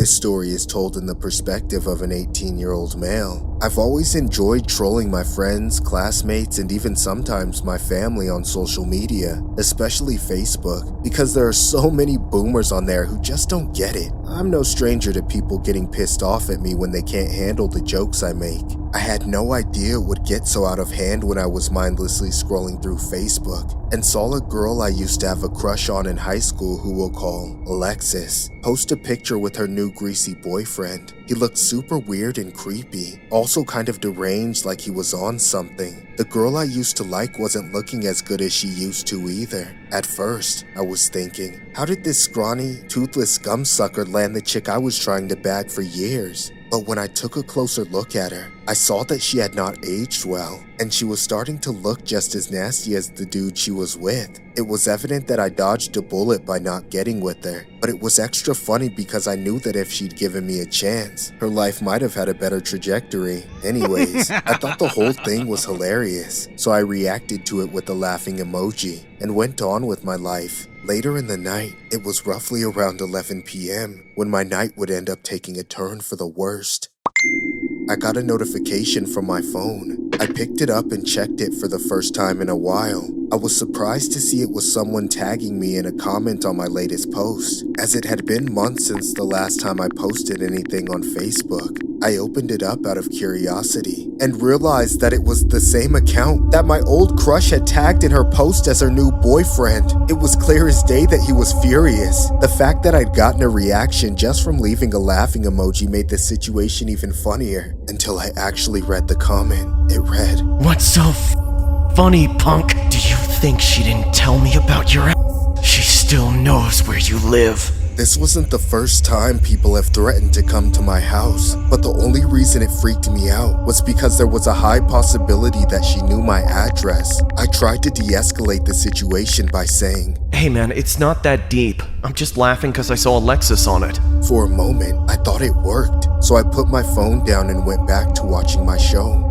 This story is told in the perspective of an 18-year-old male. I've always enjoyed trolling my friends, classmates, and even sometimes my family on social media, especially Facebook, because there are so many boomers on there who just don't get it. I'm no stranger to people getting pissed off at me when they can't handle the jokes I make. I had no idea it would get so out of hand when I was mindlessly scrolling through Facebook and saw a girl I used to have a crush on in high school, who we'll call Alexis, post a picture with her new greasy boyfriend. He looked super weird and creepy, also kind of deranged, like he was on something. The girl I used to like wasn't looking as good as she used to either. At first, I was thinking, how did this scrawny, toothless scumsucker land the chick I was trying to bag for years? But when I took a closer look at her, I saw that she had not aged well, and she was starting to look just as nasty as the dude she was with. It was evident that I dodged a bullet by not getting with her, but it was extra funny because I knew that if she'd given me a chance, her life might have had a better trajectory. Anyways, I thought the whole thing was hilarious, so I reacted to it with a laughing emoji and went on with my life. Later in the night, it was roughly around 11 p.m. when my night would end up taking a turn for the worst. I got a notification from my phone. I picked it up and checked it for the first time in a while. I was surprised to see it was someone tagging me in a comment on my latest post, as it had been months since the last time I posted anything on Facebook. I opened it up out of curiosity and realized that it was the same account that my old crush had tagged in her post as her new boyfriend. It was clear as day that he was furious. The fact that I'd gotten a reaction just from leaving a laughing emoji made the situation even funnier, until I actually read the comment. It read, "What's so funny, punk? Do you think she didn't tell me about your ass? She still knows where you live." This wasn't the first time people have threatened to come to my house, but the only reason it freaked me out was because there was a high possibility that she knew my address. I tried to de-escalate the situation by saying, "Hey man, it's not that deep. I'm just laughing because I saw Alexis on it." For a moment, I thought it worked, so I put my phone down and went back to watching my show.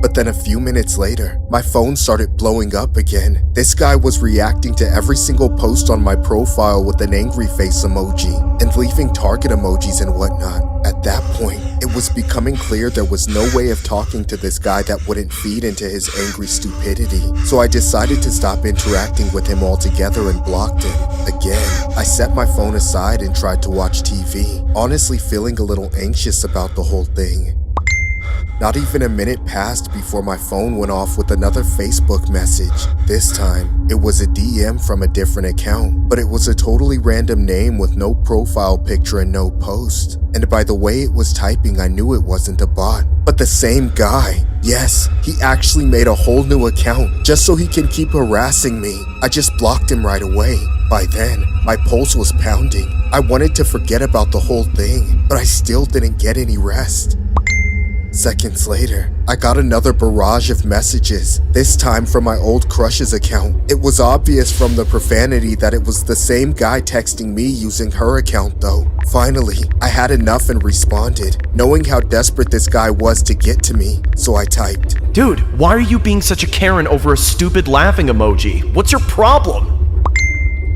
But then a few minutes later, my phone started blowing up again. This guy was reacting to every single post on my profile with an angry face emoji and leaving target emojis and whatnot. At that point, it was becoming clear there was no way of talking to this guy that wouldn't feed into his angry stupidity. So I decided to stop interacting with him altogether and blocked him. Again, I set my phone aside and tried to watch TV, honestly feeling a little anxious about the whole thing. Not even a minute passed before my phone went off with another Facebook message. This time, it was a DM from a different account, but it was a totally random name with no profile picture and no post. And by the way it was typing, I knew it wasn't a bot, but the same guy. Yes, he actually made a whole new account just so he can keep harassing me. I just blocked him right away. By then, my pulse was pounding. I wanted to forget about the whole thing, but I still didn't get any rest. Seconds later, I got another barrage of messages, this time from my old crush's account. It was obvious from the profanity that it was the same guy texting me using her account though. Finally, I had enough and responded, knowing how desperate this guy was to get to me, so I typed, "Dude, why are you being such a Karen over a stupid laughing emoji? What's your problem?"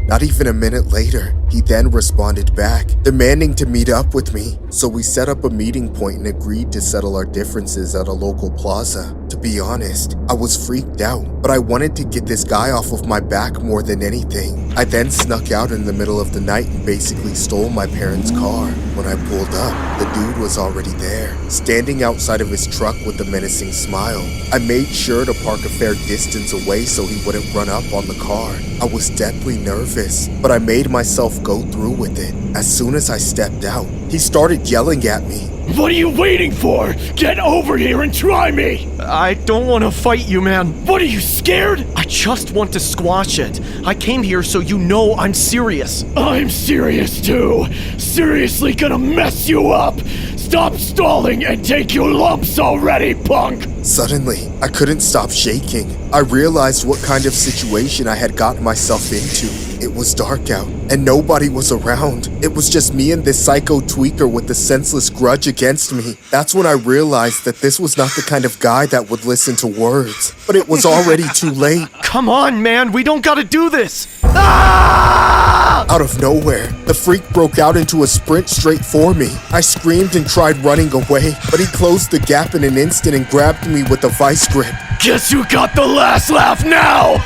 Not even a minute later, he then responded back, demanding to meet up with me. So we set up a meeting point and agreed to settle our differences at a local plaza. To be honest, I was freaked out, but I wanted to get this guy off of my back more than anything. I then snuck out in the middle of the night and basically stole my parents' car. When I pulled up, the dude was already there, standing outside of his truck with a menacing smile. I made sure to park a fair distance away so he wouldn't run up on the car. I was deathly nervous, but I made myself go through with it. As soon as I stepped out, he started yelling at me. "What are you waiting for? Get over here and try me!" "I don't want to fight you, man. "What, are you scared?" I just want to squash it. I came here so you know I'm serious." "I'm serious too. Seriously gonna mess you up. Stop stalling and take your lumps already, punk!" Suddenly, I couldn't stop shaking. I realized what kind of situation I had gotten myself into. It was dark out, and nobody was around. It was just me and this psycho tweaker with a senseless grudge against me. That's when I realized that this was not the kind of guy that would listen to words. But it was already too late. Come on, man, we don't gotta do this! Ah! Out of nowhere, the freak broke out into a sprint straight for me. I screamed and tried running away, but he closed the gap in an instant and grabbed me with a vice grip. Guess who got the last laugh now?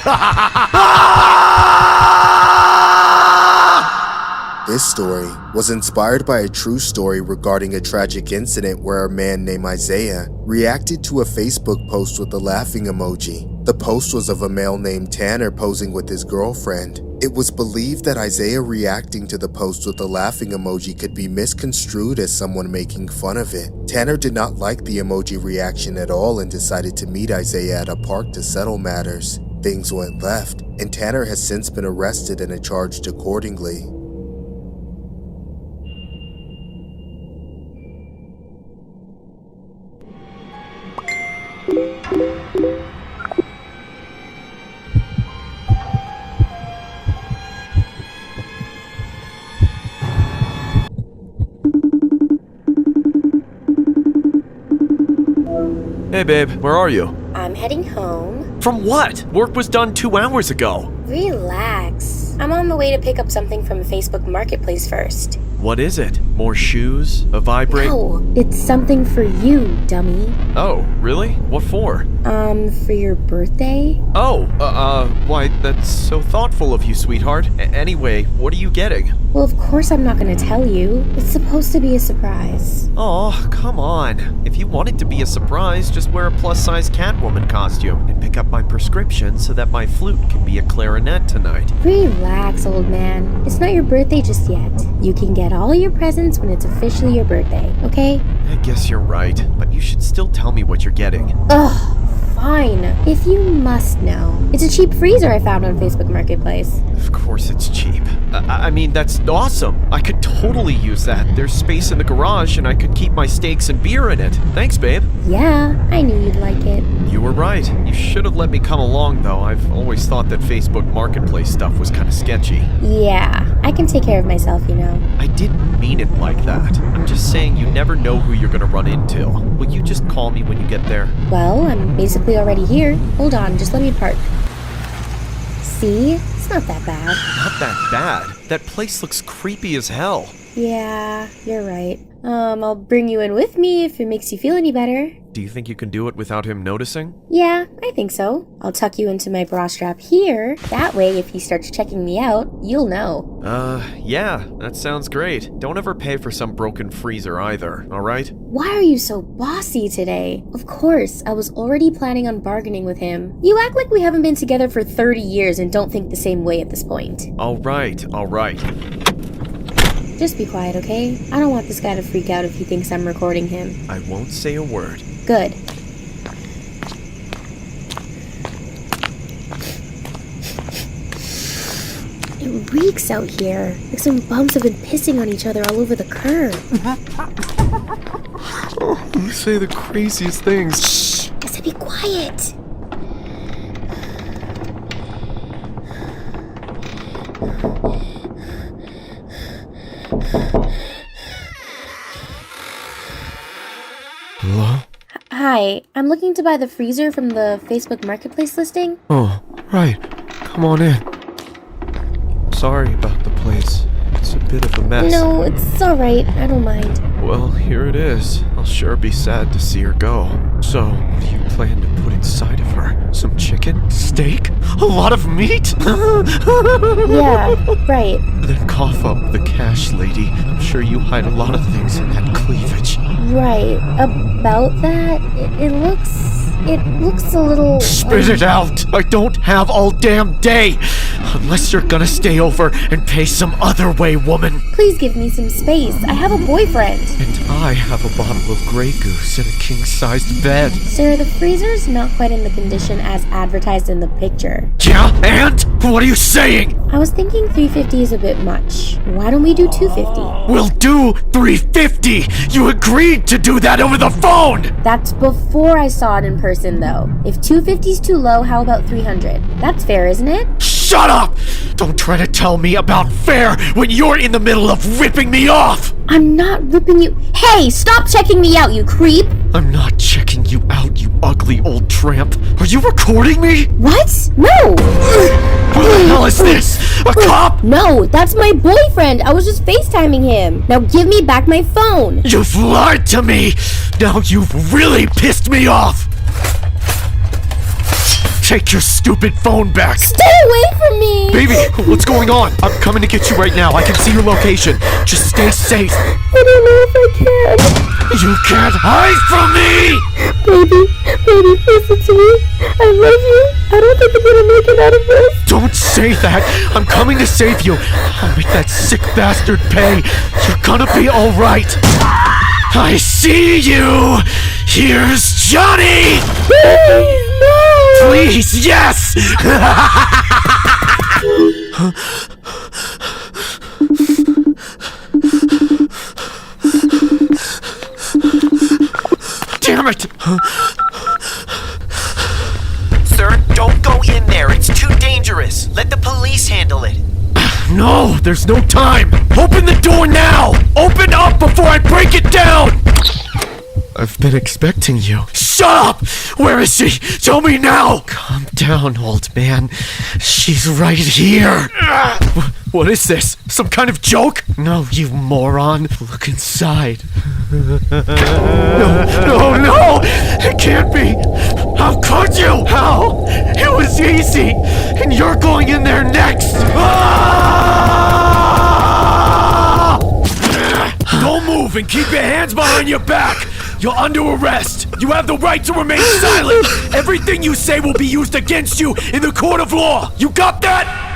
This story was inspired by a true story regarding a tragic incident where a man named Isaiah reacted to a Facebook post with a laughing emoji. The post was of a male named Tanner posing with his girlfriend. It was believed that Isaiah reacting to the post with a laughing emoji could be misconstrued as someone making fun of it. Tanner did not like the emoji reaction at all and decided to meet Isaiah at a park to settle matters. Things went left, and Tanner has since been arrested and charged accordingly. Hey babe, where are you? I'm heading home. From what? Work was done 2 hours ago. Relax. I'm on the way to pick up something from Facebook Marketplace first. What is it? More shoes? A vibrate? No, it's something for you, dummy. Oh, really? What for? For your birthday? Oh, why, that's so thoughtful of you, sweetheart. Anyway, what are you getting? Well, of course I'm not gonna tell you. It's supposed to be a surprise. Oh, come on. If you want it to be a surprise, just wear a plus-size Catwoman costume and pick up my prescription so that my flute can be a clarinet tonight. Relax, old man. It's not your birthday just yet. You can get all your presents when it's officially your birthday, okay? I guess you're right, but you should still tell me what you're getting. Ugh. Fine. If you must know. It's a cheap freezer I found on Facebook Marketplace. Of course it's cheap. I mean, that's awesome. I could totally use that. There's space in the garage and I could keep my steaks and beer in it. Thanks, babe. Yeah, I knew you'd like it. You were right. You should have let me come along, though. I've always thought that Facebook Marketplace stuff was kind of sketchy. Yeah, I can take care of myself, you know. I didn't mean it like that. I'm just saying you never know who you're gonna run into. Will you just call me when you get there? Well, I'm basically already here. Hold on, just let me park. See? It's not that bad. Not that bad. That place looks creepy as hell. Yeah, you're right. I'll bring you in with me if it makes you feel any better. Do you think you can do it without him noticing? Yeah, I think so. I'll tuck you into my bra strap here. That way, if he starts checking me out, you'll know. Yeah, that sounds great. Don't ever pay for some broken freezer either, alright? Why are you so bossy today? Of course, I was already planning on bargaining with him. You act like we haven't been together for 30 years and don't think the same way at this point. Alright. Just be quiet, okay? I don't want this guy to freak out if he thinks I'm recording him. I won't say a word. Good. It reeks out here. Like some bums have been pissing on each other all over the curb. You say the craziest things. Shh! I said be quiet. Hello? Hi, I'm looking to buy the freezer from the Facebook Marketplace listing. Oh, right. Come on in. Sorry about the place. It's a bit of a mess. No, it's alright. I don't mind. Well, here it is. I'll sure be sad to see her go. So, what do you plan to put inside of her? Some chicken? Steak? A lot of meat? Yeah, right. Then cough up the cash, lady. I'm sure you hide a lot of things in that cleavage. Right. About that, it looks a little... Spit it out! I don't have all damn day! Unless you're gonna stay over and pay some other way, woman. Please give me some space. I have a boyfriend. And I have a bottle of Grey Goose and a king-sized bed. Sir, the freezer's not quite in the condition as advertised in the picture. Yeah, and? What are you saying? I was thinking $350 is a bit much. Why don't we do $250? We'll do $350! You agreed to do that over the phone! That's before I saw it in person, though. If $250's too low, how about $300? That's fair, isn't it? Shut up! Don't try to tell me about fair when you're in the middle of ripping me off! I'm not ripping you. Hey, stop checking me out, you creep! I'm not checking you out, you ugly old tramp. Are you recording me? What? No! What the hell is this? A cop? No, that's my boyfriend. I was just FaceTiming him. Now give me back my phone. You've lied to me! Now you've really pissed me off! Take your stupid phone back! Stay away from me! Baby, what's going on? I'm coming to get you right now. I can see your location. Just stay safe. I don't know if I can. You can't hide from me! Baby, listen to me. I love you. I don't think I'm gonna make it out of this. Don't say that! I'm coming to save you! I'll make that sick bastard pay! You're gonna be alright! I see you! Here's Johnny! Please, no! Please, yes! Damn it! Sir, don't go in there. It's too dangerous. Let the police handle it. No, there's no time! Open the door now! Open up before I break it down! I've been expecting you. Shut up! Where is she? Tell me now! Calm down, old man. She's right here. What is this? Some kind of joke? No, you moron. Look inside. No! It can't be! How could you? How? It was easy! And you're going in there next! Ah! Don't move and keep your hands behind your back! You're under arrest! You have the right to remain silent! Everything you say will be used against you in the court of law! You got that?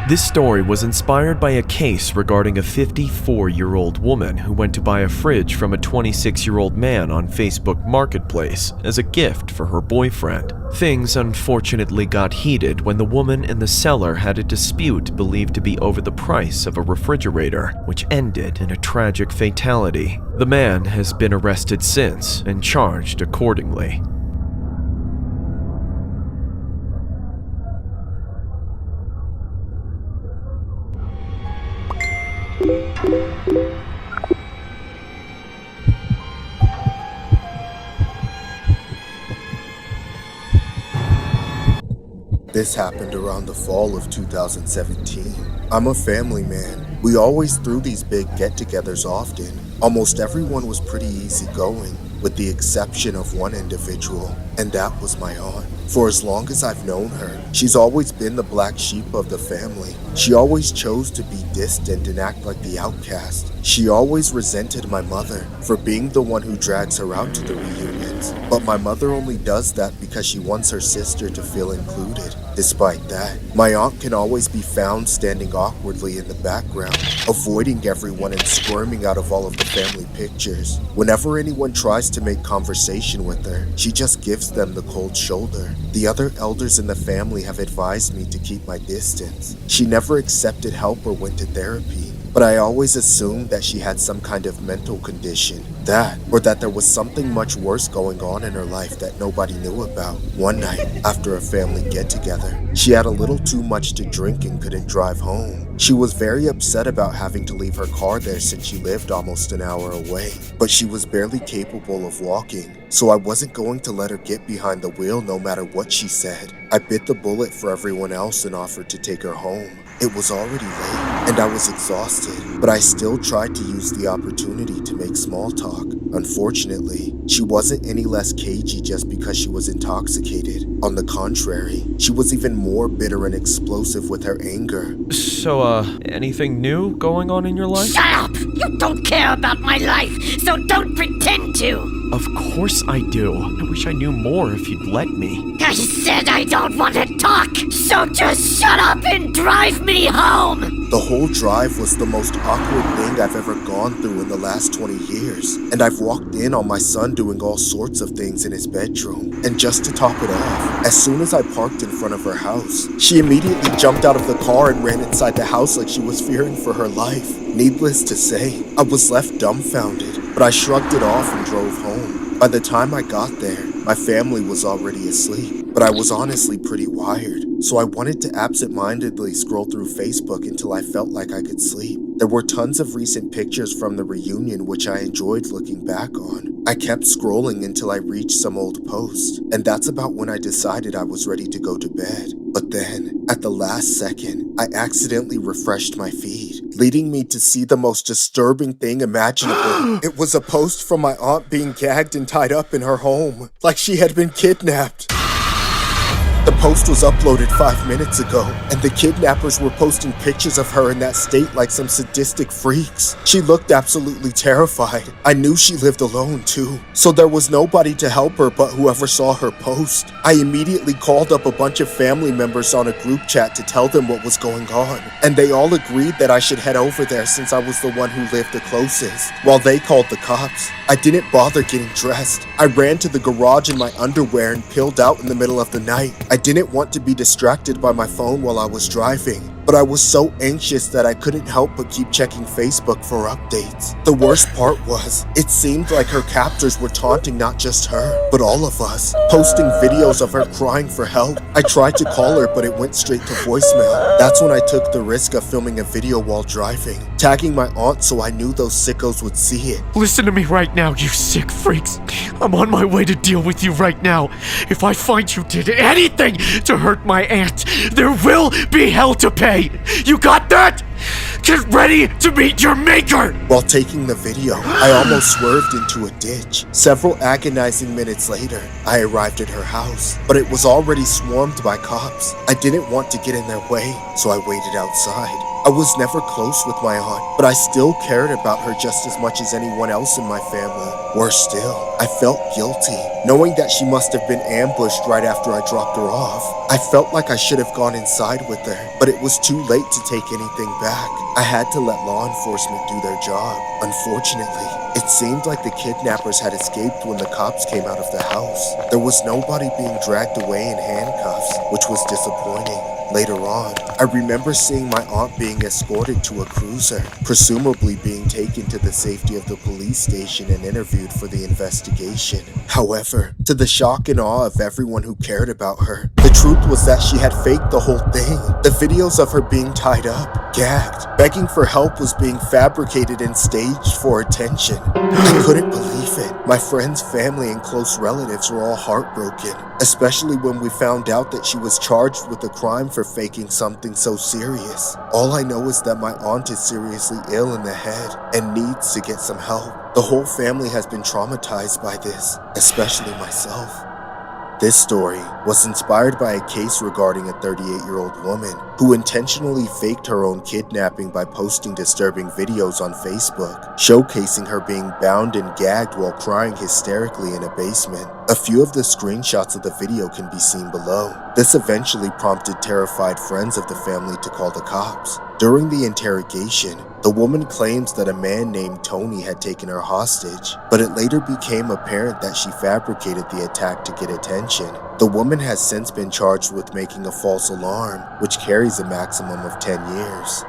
This story was inspired by a case regarding a 54-year-old woman who went to buy a fridge from a 26-year-old man on Facebook Marketplace as a gift for her boyfriend. Things unfortunately got heated when the woman and the seller had a dispute believed to be over the price of a refrigerator, which ended in a tragic fatality. The man has been arrested since and charged accordingly. This happened around the fall of 2017. I'm a family man. We always threw these big get-togethers often. Almost everyone was pretty easygoing, with the exception of one individual, and that was my aunt. For as long as I've known her, she's always been the black sheep of the family. She always chose to be distant and act like the outcast. She always resented my mother for being the one who drags her out to the reunions. But my mother only does that because she wants her sister to feel included. Despite that, my aunt can always be found standing awkwardly in the background, avoiding everyone and squirming out of all of the family pictures. Whenever anyone tries to make conversation with her, she just gives them the cold shoulder. The other elders in the family have advised me to keep my distance. She never accepted help or went to therapy, but I always assumed that she had some kind of mental condition. That, or that there was something much worse going on in her life that nobody knew about. One night, after a family get-together, she had a little too much to drink and couldn't drive home. She was very upset about having to leave her car there since she lived almost an hour away, but she was barely capable of walking, so I wasn't going to let her get behind the wheel no matter what she said. I bit the bullet for everyone else and offered to take her home. It was already late, and I was exhausted, but I still tried to use the opportunity to make small talk. Unfortunately, she wasn't any less cagey just because she was intoxicated. On the contrary, she was even more bitter and explosive with her anger. So, anything new going on in your life? Shut up! You don't care about my life, so don't pretend to! Of course I do. I wish I knew more if you'd let me. I said I don't want to talk, so just shut up and drive me home! The whole drive was the most awkward thing I've ever gone through in the last 20 years, and I've walked in on my son doing all sorts of things in his bedroom. And just to top it off, as soon as I parked in front of her house, she immediately jumped out of the car and ran inside the house like she was fearing for her life. Needless to say, I was left dumbfounded, but I shrugged it off and drove home. By the time I got there, my family was already asleep, but I was honestly pretty wired, so I wanted to absent-mindedly scroll through Facebook until I felt like I could sleep. There were tons of recent pictures from the reunion which I enjoyed looking back on. I kept scrolling until I reached some old posts, and that's about when I decided I was ready to go to bed. But then, at the last second, I accidentally refreshed my feed, leading me to see the most disturbing thing imaginable. It was a post from my aunt being gagged and tied up in her home, like she had been kidnapped. The post was uploaded 5 minutes ago, and the kidnappers were posting pictures of her in that state like some sadistic freaks. She looked absolutely terrified. I knew she lived alone too, so there was nobody to help her but whoever saw her post. I immediately called up a bunch of family members on a group chat to tell them what was going on, and they all agreed that I should head over there since I was the one who lived the closest, while they called the cops. I didn't bother getting dressed. I ran to the garage in my underwear and peeled out in the middle of the night. I didn't want to be distracted by my phone while I was driving, but I was so anxious that I couldn't help but keep checking Facebook for updates. The worst part was, it seemed like her captors were taunting not just her, but all of us, posting videos of her crying for help. I tried to call her, but it went straight to voicemail. That's when I took the risk of filming a video while driving, tagging my aunt so I knew those sickos would see it. Listen to me right now, you sick freaks. I'm on my way to deal with you right now. If I find you did anything to hurt my aunt, there will be hell to pay. You got that? Get ready to meet your maker! While taking the video, I almost swerved into a ditch. Several agonizing minutes later, I arrived at her house, but it was already swarmed by cops. I didn't want to get in their way, so I waited outside. I was never close with my aunt, but I still cared about her just as much as anyone else in my family. Worse still, I felt guilty, knowing that she must have been ambushed right after I dropped her off. I felt like I should have gone inside with her, but it was too late to take anything back. I had to let law enforcement do their job. Unfortunately, it seemed like the kidnappers had escaped when the cops came out of the house. There was nobody being dragged away in handcuffs, which was disappointing. Later on, I remember seeing my aunt being escorted to a cruiser, presumably being taken to the safety of the police station and interviewed for the investigation. However, to the shock and awe of everyone who cared about her, the truth was that she had faked the whole thing. The videos of her being tied up, gagged, begging for help was being fabricated and staged for attention. I couldn't believe it. My friends, family, and close relatives were all heartbroken, especially when we found out that she was charged with a crime for faking something so serious. All I know is that my aunt is seriously ill in the head and needs to get some help. The whole family has been traumatized by this, especially myself. This story was inspired by a case regarding a 38-year-old woman who intentionally faked her own kidnapping by posting disturbing videos on Facebook, showcasing her being bound and gagged while crying hysterically in a basement. A few of the screenshots of the video can be seen below. This eventually prompted terrified friends of the family to call the cops. During the interrogation, the woman claims that a man named Tony had taken her hostage, but it later became apparent that she fabricated the attack to get attention. The woman has since been charged with making a false alarm, which carries a maximum of 10 years.